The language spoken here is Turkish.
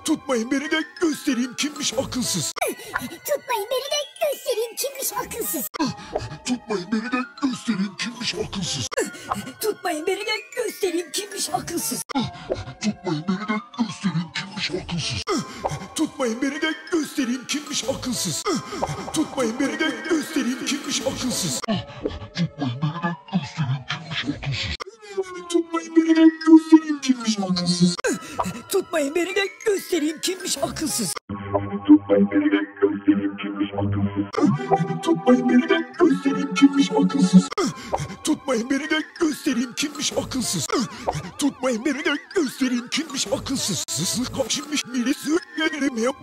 Tutmayın beni de göstereyim kimmiş akılsız. Tutmayın beni de göstereyim kimmiş akılsız. Tutmayın beni de göstereyim kimmiş akılsız. Tutmayın beni de göstereyim kimmiş akılsız. Tutmayın beni de göstereyim kimmiş akılsız. Tutmayın beni de göstereyim kimmiş akılsız. Tutmayın beni de göstereyim kimmiş akılsız. Tutmayın beni de göstereyim kimmiş akılsız. Tutmayın beni de göstereyim kimmiş akılsız. Tutmayın beni de göstereyim kimmiş akılsız. Tutmayın beni de göstereyim kimmiş akılsız. Tutmayın beni de göstereyim kimmiş akılsız. Tutmayın beni de göstereyim kimmiş akılsız. Kimmiş birisi yediremiyor.